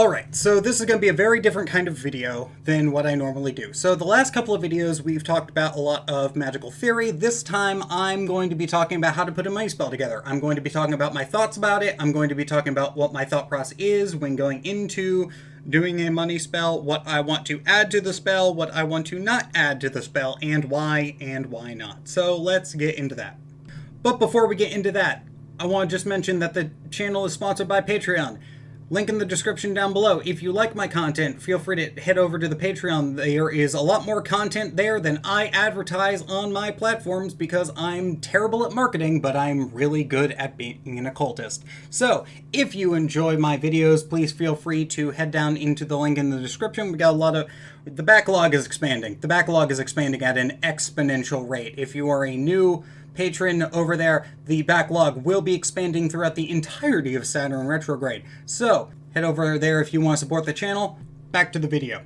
Alright, so this is going to be a very different kind of video than what I normally do. So the last couple of videos we've talked about a lot of magical theory. This time I'm going to be talking about how to put a money spell together. I'm going to be talking about my thoughts about it. I'm going to be talking about what my thought process is when going into doing a money spell, what I want to add to the spell, what I want to not add to the spell, and why not. So let's get into that. But before we get into that, I want to just mention that the channel is sponsored by Patreon. Link in the description down below. If you like my content, feel free to head over to the Patreon. There is a lot more content there than I advertise on my platforms because I'm terrible at marketing, but I'm really good at being an occultist. So, if you enjoy my videos, please feel free to head down into the link in the description. We got a lot of... The backlog is expanding. The backlog is expanding at an exponential rate. If you are a new patron over there, the backlog will be expanding throughout the entirety of Saturn retrograde. So, head over there if you want to support the channel. Back to the video.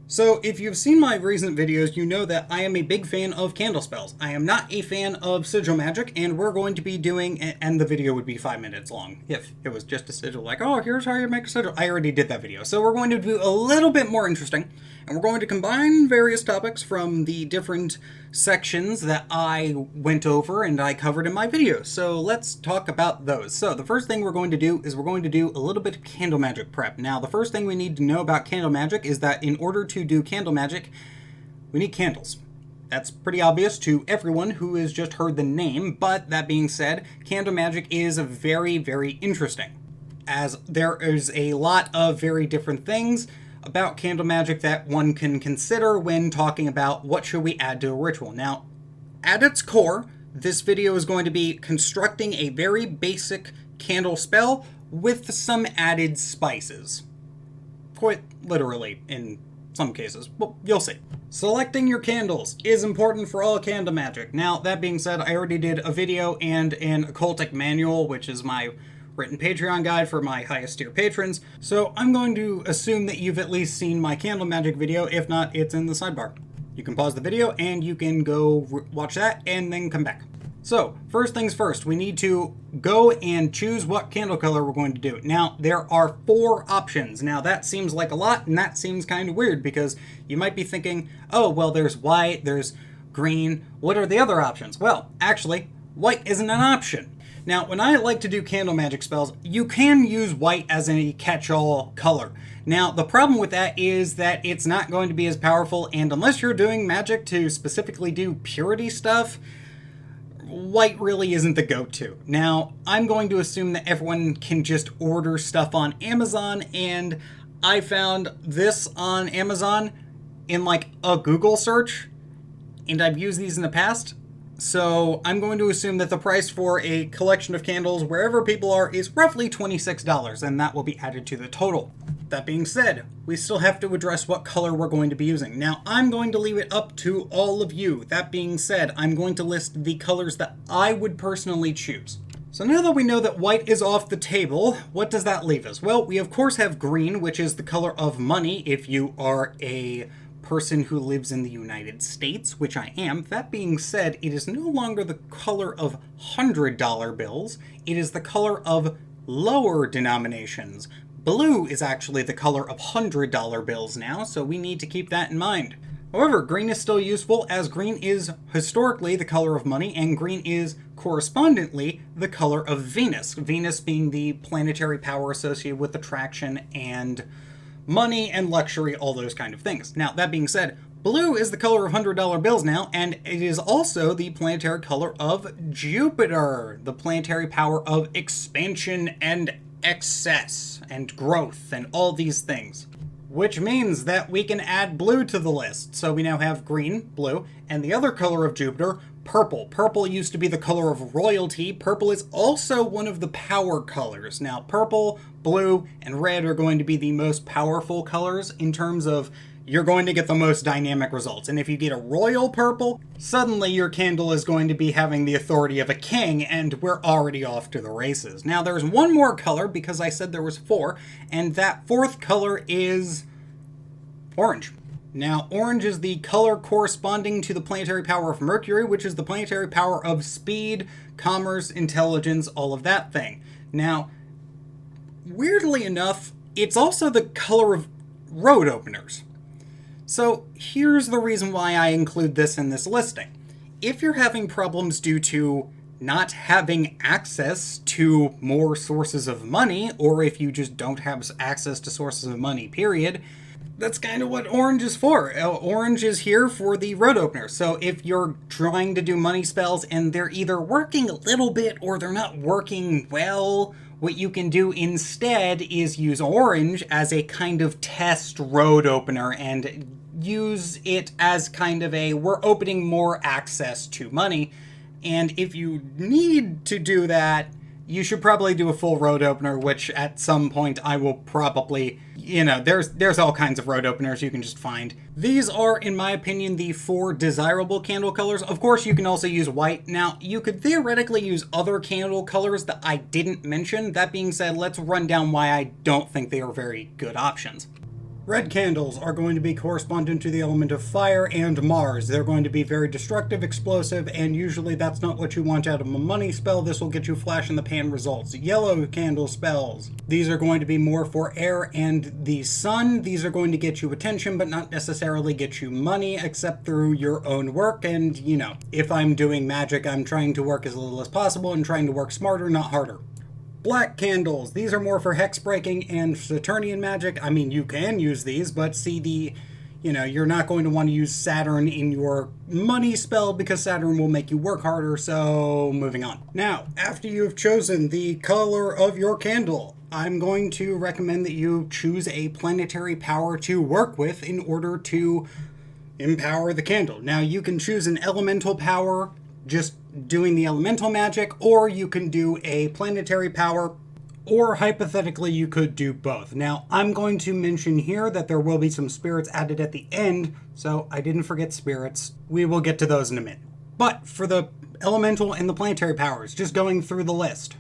So, if you've seen my recent videos, you know that I am a big fan of candle spells. I am not a fan of sigil magic, and we're going to be doing, and the video would be 5 minutes long if it was just a sigil, like, oh, here's how you make a sigil. I already did that video. So we're going to do a little bit more interesting, and we're going to combine various topics from the different sections that I went over and I covered in my video. So let's talk about those. So the first thing we're going to do is we're going to do a little bit of candle magic prep. Now, the first thing we need to know about candle magic is that in order to do candle magic, we need candles. That's pretty obvious to everyone who has just heard the name, but that being said, candle magic is very, very interesting, as there is a lot of very different things about candle magic that one can consider when talking about what should we add to a ritual. Now, at its core, this video is going to be constructing a very basic candle spell with some added spices. Quite literally, in some cases. Well, you'll see. Selecting your candles is important for all candle magic. Now, that being said, I already did a video and an occultic manual, which is my written Patreon guide for my highest tier patrons. So I'm going to assume that you've at least seen my candle magic video. If not, it's in the sidebar. You can pause the video and you can go watch that and then come back. So, first things first, we need to go and choose what candle color we're going to do. Now, there are 4 options. Now, that seems like a lot, and that seems kind of weird, because you might be thinking, oh, well, there's white, there's green, what are the other options? Well, actually, white isn't an option. Now, when I like to do candle magic spells, you can use white as a catch-all color. Now, the problem with that is that it's not going to be as powerful, and unless you're doing magic to specifically do purity stuff, white really isn't the go-to. Now, I'm going to assume that everyone can just order stuff on Amazon, and I found this on Amazon in like a Google search, and I've used these in the past. So I'm going to assume that the price for a collection of candles wherever people are is roughly $26, and that will be added to the total. That being said, we still have to address what color we're going to be using. Now, I'm going to leave it up to all of you. That being said, I'm going to list the colors that I would personally choose. So now that we know that white is off the table, what does that leave us? Well, we of course have green, which is the color of money if you are a person who lives in the United States, which I am. That being said, it is no longer the color of $100 bills. It is the color of lower denominations. Blue is actually the color of $100 bills now, so we need to keep that in mind. However, green is still useful, as green is historically the color of money, and green is correspondingly the color of Venus. Venus being the planetary power associated with attraction and money and luxury, all those kind of things. Now, that being said, blue is the color of $100 bills now, and it is also the planetary color of Jupiter, the planetary power of expansion and excess and growth and all these things. Which means that we can add blue to the list. So we now have green, blue, and the other color of Jupiter, purple. Purple used to be the color of royalty. Purple is also one of the power colors. Now, purple, blue, and red are going to be the most powerful colors in terms of you're going to get the most dynamic results. And if you get a royal purple, suddenly your candle is going to be having the authority of a king, and we're already off to the races. Now, there's one more color, because I said there was 4, and that 4th color is orange. Now, orange is the color corresponding to the planetary power of Mercury, which is the planetary power of speed, commerce, intelligence, all of that thing. Now, weirdly enough, it's also the color of road openers. So here's the reason why I include this in this listing. If you're having problems due to not having access to more sources of money, or if you just don't have access to sources of money, period, that's kind of what orange is for. Orange is here for the road opener. So if you're trying to do money spells and they're either working a little bit or they're not working well, what you can do instead is use orange as a kind of test road opener and use it as kind of a, we're opening more access to money. And if you need to do that, you should probably do a full road opener, which at some point I will probably, there's all kinds of road openers you can just find. These are, in my opinion, the 4 desirable candle colors. Of course, you can also use white. Now, you could theoretically use other candle colors that I didn't mention. That being said, let's run down why I don't think they are very good options. Red candles are going to be correspondent to the element of fire and Mars. They're going to be very destructive, explosive, and usually that's not what you want out of a money spell. This will get you flash in the pan results. Yellow candle spells. These are going to be more for air and the sun. These are going to get you attention, but not necessarily get you money, except through your own work. And, if I'm doing magic, I'm trying to work as little as possible and trying to work smarter, not harder. Black candles. These are more for hex breaking and Saturnian magic. I mean, you can use these, but see you're not going to want to use Saturn in your money spell because Saturn will make you work harder, so moving on. Now, after you've chosen the color of your candle, I'm going to recommend that you choose a planetary power to work with in order to empower the candle. Now, you can choose an elemental power, just doing the elemental magic, or you can do a planetary power, or hypothetically you could do both. Now, I'm going to mention here that there will be some spirits added at the end, so I didn't forget spirits. We will get to those in a minute. But for the elemental and the planetary powers, just going through the list.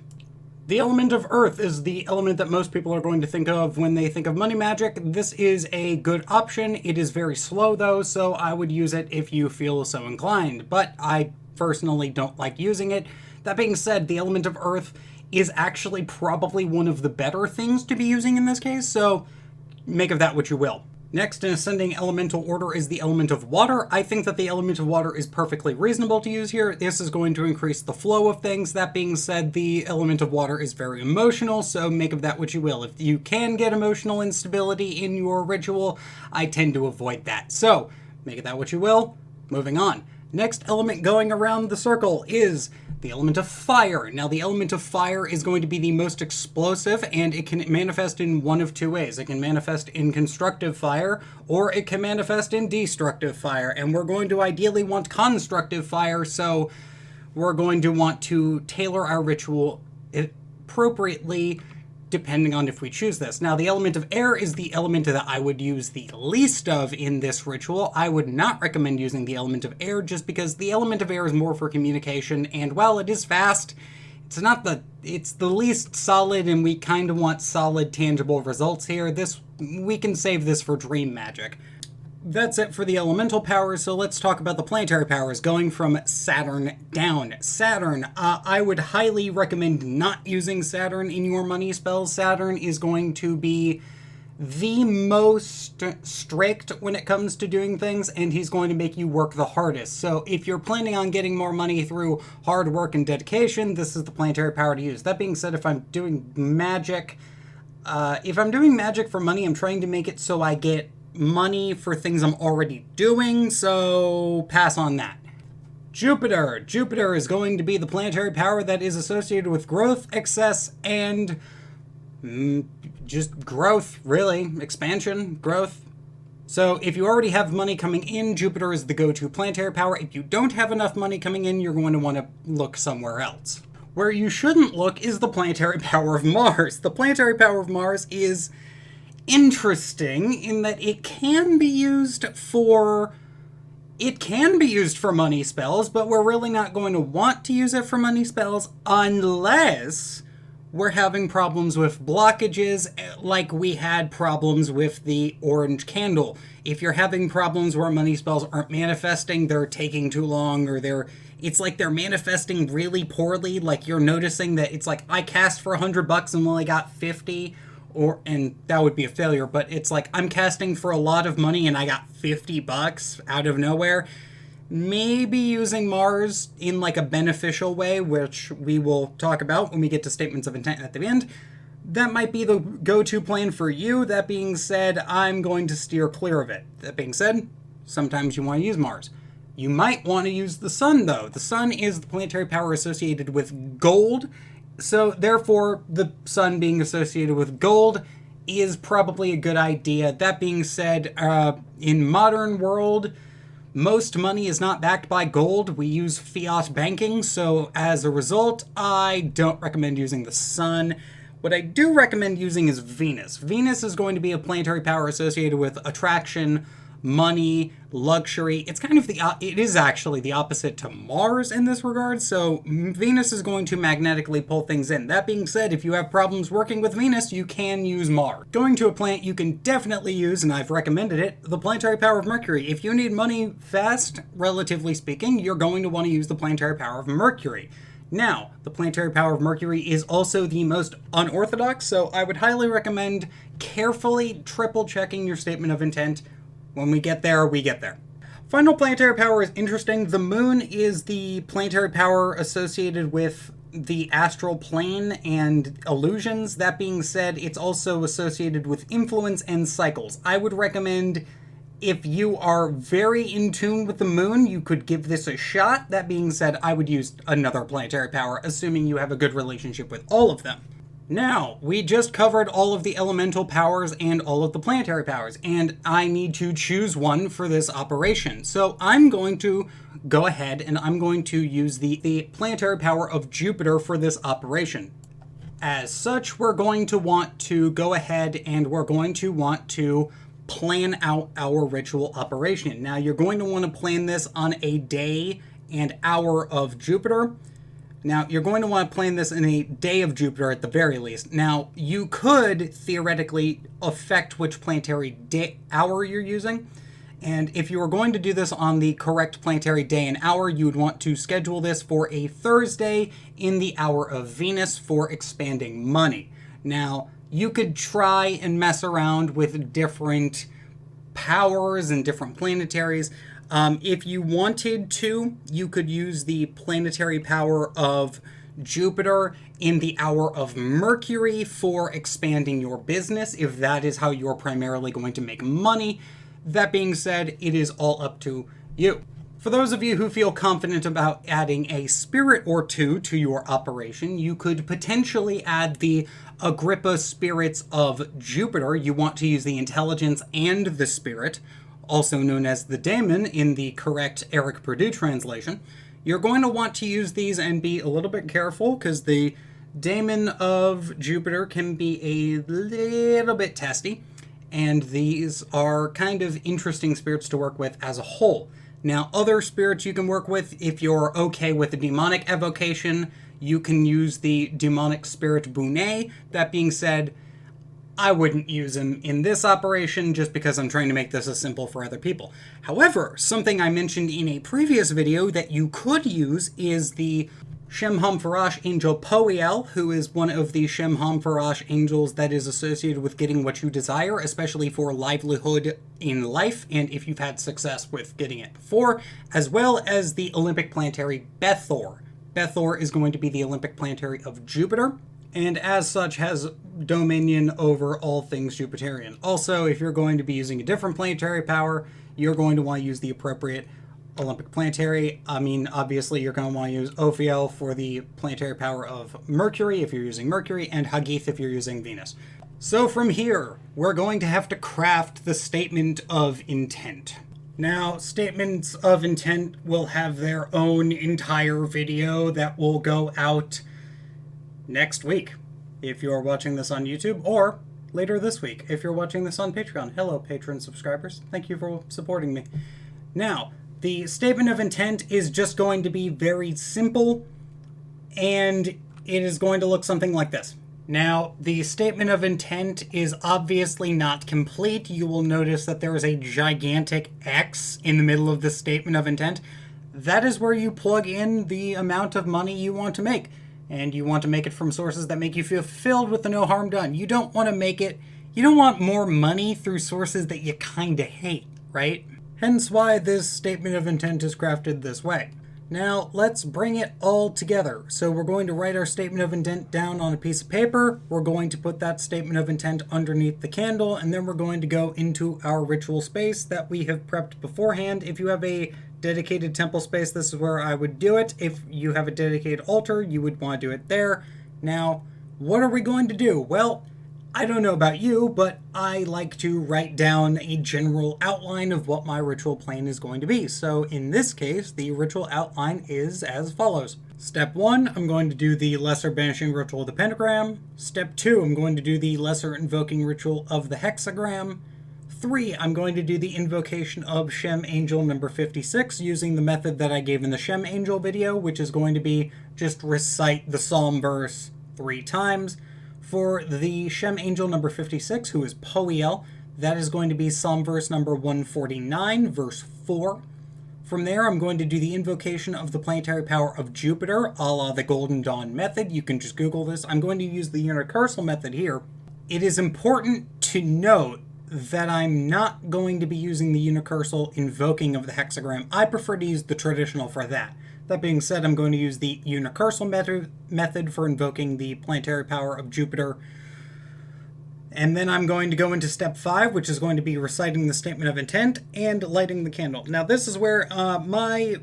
The element of earth is the element that most people are going to think of when they think of money magic. This is a good option. It is very slow though, so I would use it if you feel so inclined, but I personally don't like using it. That being said, the element of earth is actually probably one of the better things to be using in this case, so make of that what you will. Next in ascending elemental order is the element of water. I think that the element of water is perfectly reasonable to use here. This is going to increase the flow of things. That being said, the element of water is very emotional, so make of that what you will. If you can get emotional instability in your ritual, I tend to avoid that. So make of that what you will. Moving on. Next element going around the circle is the element of fire. Now, the element of fire is going to be the most explosive, and it can manifest in one of 2 ways. It can manifest in constructive fire, or it can manifest in destructive fire, and we're going to ideally want constructive fire, so we're going to want to tailor our ritual appropriately depending on if we choose this. Now, the element of air is the element that I would use the least of in this ritual. I would not recommend using the element of air just because the element of air is more for communication, and while it is fast, it's the least solid, and we kind of want solid, tangible results here. We can save this for dream magic. That's it for the elemental powers, so let's talk about the planetary powers, going from Saturn down. Saturn, I would highly recommend not using Saturn in your money spells. Saturn is going to be the most strict when it comes to doing things, and he's going to make you work the hardest. So if you're planning on getting more money through hard work and dedication, this is the planetary power to use. That being said, if I'm doing magic for money, I'm trying to make it so I get money for things I'm already doing, so pass on that. Jupiter. Jupiter is going to be the planetary power that is associated with growth, excess, and just growth, really. Expansion, growth. So if you already have money coming in, Jupiter is the go-to planetary power. If you don't have enough money coming in, you're going to want to look somewhere else. Where you shouldn't look is the planetary power of Mars. The planetary power of Mars is interesting in that it can be used for money spells, but we're really not going to want to use it for money spells unless we're having problems with blockages like we had problems with the orange candle. If you're having problems where money spells aren't manifesting, they're taking too long, or it's like they're manifesting really poorly, like you're noticing that it's like I cast for $100 and only got 50, and that would be a failure, but it's like I'm casting for a lot of money and I got $50 out of nowhere. Maybe using Mars in like a beneficial way, which we will talk about when we get to statements of intent at the end. That might be the go-to plan for you. That being said, I'm going to steer clear of it. That being said, sometimes you want to use Mars. You might want to use the Sun, though. The Sun is the planetary power associated with gold, so therefore the Sun being associated with gold is probably a good idea. That being said, in modern world, most money is not backed by gold. We use fiat banking, so as a result, I don't recommend using the Sun. What I do recommend using is Venus. Venus is going to be a planetary power associated with attraction, money, luxury. It is actually the opposite to Mars in this regard, so Venus is going to magnetically pull things in. That being said, if you have problems working with Venus, you can use Mars. Going to a planet you can definitely use, and I've recommended it, the planetary power of Mercury. If you need money fast, relatively speaking, you're going to want to use the planetary power of Mercury. Now, the planetary power of Mercury is also the most unorthodox, so I would highly recommend carefully triple checking your statement of intent. When we get there, we get there. Final planetary power is interesting. The moon is the planetary power associated with the astral plane and illusions. That being said, it's also associated with influence and cycles. I would recommend, if you are very in tune with the moon, you could give this a shot. That being said, I would use another planetary power, assuming you have a good relationship with all of them. Now, we just covered all of the elemental powers and all of the planetary powers, and I need to choose one for this operation. So I'm going to go ahead and I'm going to use the planetary power of Jupiter for this operation. As such, we're going to want to go ahead and we're going to want to plan out our ritual operation. Now, you're going to want to plan this on a day and hour of Jupiter. Now, you're going to want to plan this in a day of Jupiter at the very least. Now, you could theoretically affect which planetary hour you're using. And if you were going to do this on the correct planetary day and hour, you would want to schedule this for a Thursday in the hour of Venus for expanding money. Now, you could try and mess around with different powers and different planetaries. If you wanted to, you could use the planetary power of Jupiter in the hour of Mercury for expanding your business, if that is how you're primarily going to make money. That being said, it is all up to you. For those of you who feel confident about adding a spirit or two to your operation, you could potentially add the Agrippa spirits of Jupiter. You want to use the intelligence and the spirit, also known as the daemon in the correct Eric Purdue translation. You're going to want to use these and be a little bit careful because the daemon of Jupiter can be a little bit testy, and these are kind of interesting spirits to work with as a whole. Now, other spirits you can work with, if you're okay with the demonic evocation, you can use the demonic spirit Bonet. That being said, I wouldn't use him in this operation just because I'm trying to make this as simple for other people. However, something I mentioned in a previous video that you could use is the Shem HaMephorash angel Poiel, who is one of the Shem HaMephorash angels that is associated with getting what you desire, especially for livelihood in life, and if you've had success with getting it before, as well as the Olympic planetary Bethor. Bethor is going to be the Olympic planetary of Jupiter, and as such has dominion over all things Jupiterian. Also, if you're going to be using a different planetary power, you're going to want to use the appropriate Olympic planetary. I mean, obviously, you're going to want to use Ophiel for the planetary power of Mercury if you're using Mercury, and Hagith if you're using Venus. So from here, we're going to have to craft the statement of intent. Now, statements of intent will have their own entire video that will go out next week if you're watching this on YouTube, or later this week if you're watching this on Patreon. Hello, Patreon subscribers. Thank you for supporting me. Now, the statement of intent is just going to be very simple, and it is going to look something like this. Now, the statement of intent is obviously not complete. You will notice that there is a gigantic X in the middle of the statement of intent. That is where you plug in the amount of money you want to make. and you want to make it from sources that make you feel fulfilled with the no harm done. You don't want to make it, you don't want more money through sources that you kinda hate, right? Hence why this statement of intent is crafted this way. Now, let's bring it all together. So we're going to write our statement of intent down on a piece of paper. We're going to put that statement of intent underneath the candle, and then we're going to go into our ritual space that we have prepped beforehand. If you have a dedicated temple space, this is where I would do it. If you have a dedicated altar, you would want to do it there. Now, what are we going to do? Well, I don't know about you, but I like to write down a general outline of what my ritual plan is going to be. So in this case, the ritual outline is as follows. Step 1, I'm going to do the lesser banishing ritual of the pentagram. Step 2, I'm going to do the lesser invoking ritual of the hexagram. 3, I'm going to do the invocation of Shem Angel number 56 using the method that I gave in the Shem Angel video, which is going to be just recite the psalm verse 3 times. For the Shem Angel number 56, who is Poiel, that is going to be Psalm verse number 149, verse 4. From there, I'm going to do the invocation of the planetary power of Jupiter, a la the Golden Dawn method. You can just Google this. I'm going to use the unicursal method here. It is important to note that I'm not going to be using the unicursal invoking of the hexagram. I prefer to use the traditional for that. That being said, I'm going to use the unicursal method for invoking the planetary power of Jupiter. And then I'm going to go into step 5, which is going to be reciting the statement of intent and lighting the candle. Now, this is where my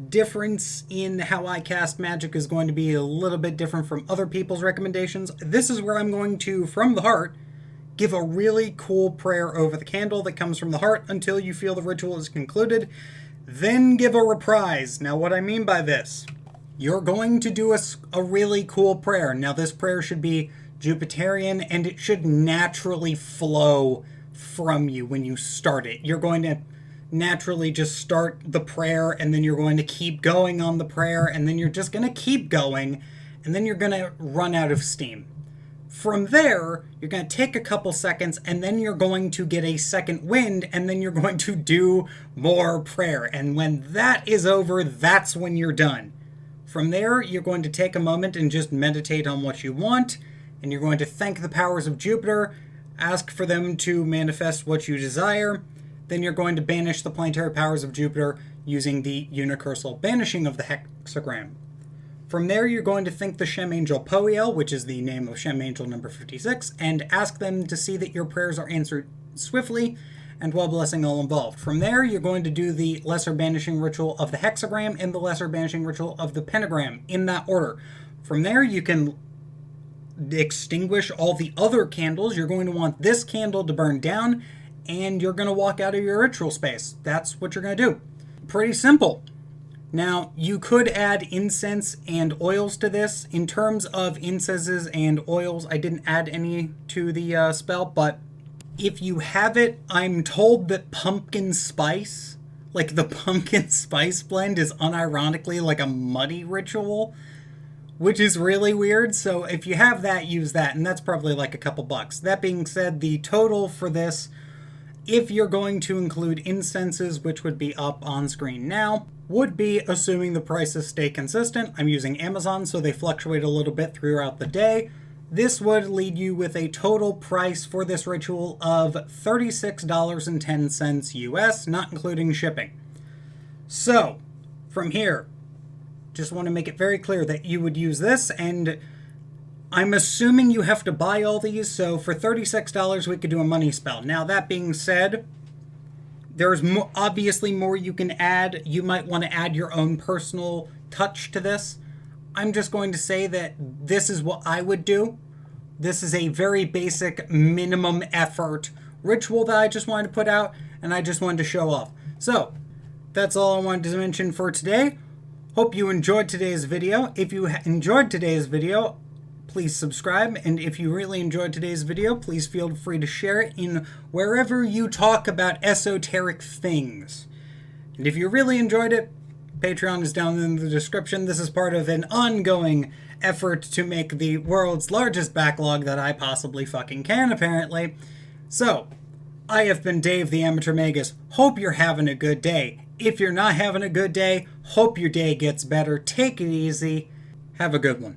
difference in how I cast magic is going to be a little bit different from other people's recommendations. This is where I'm going to, from the heart, give a really cool prayer over the candle that comes from the heart until you feel the ritual is concluded. Then give a reprise. Now, what I mean by this, you're going to do a really cool prayer. Now, this prayer should be Jupiterian, and it should naturally flow from you when you start it. You're going to naturally just start the prayer, and then you're going to keep going on the prayer, and then you're just going to keep going, and then you're going to run out of steam. From there, you're going to take a couple seconds, and then you're going to get a second wind, and then you're going to do more prayer. And when that is over, that's when you're done. From there, you're going to take a moment and just meditate on what you want, and you're going to thank the powers of Jupiter, ask for them to manifest what you desire. Then you're going to banish the planetary powers of Jupiter using the unicursal banishing of the hexagram. From there, you're going to thank the Shem Angel Poiel, which is the name of Shem Angel number 56, and ask them to see that your prayers are answered swiftly and while blessing all involved. From there, you're going to do the lesser banishing ritual of the hexagram and the lesser banishing ritual of the pentagram in that order. From there, you can extinguish all the other candles. You're going to want this candle to burn down, and you're going to walk out of your ritual space. That's what you're going to do. Pretty simple. Now, you could add incense and oils to this. In terms of incenses and oils, I didn't add any to the spell, but if you have it, I'm told that pumpkin spice, like the pumpkin spice blend, is unironically like a muddy ritual, which is really weird. So if you have that, use that, and that's probably like a couple bucks. That being said, the total for this, if you're going to include incenses, which would be up on screen now, would be, assuming the prices stay consistent, I'm using Amazon, so they fluctuate a little bit throughout the day. This would lead you with a total price for this ritual of $36.10 US, not including shipping. So, from here, just want to make it very clear that you would use this, and I'm assuming you have to buy all these, so for $36 we could do a money spell. Now, that being said, there's obviously more you can add. You might want to add your own personal touch to this. I'm just going to say that this is what I would do. This is a very basic minimum effort ritual that I just wanted to put out, and I just wanted to show off. So, that's all I wanted to mention for today. Hope you enjoyed today's video. If you enjoyed today's video, please subscribe, and if you really enjoyed today's video, please feel free to share it in wherever you talk about esoteric things. And if you really enjoyed it, Patreon is down in the description. This is part of an ongoing effort to make the world's largest backlog that I possibly fucking can, apparently. So, I have been Dave the Amateur Magus. Hope you're having a good day. If you're not having a good day, hope your day gets better. Take it easy. Have a good one.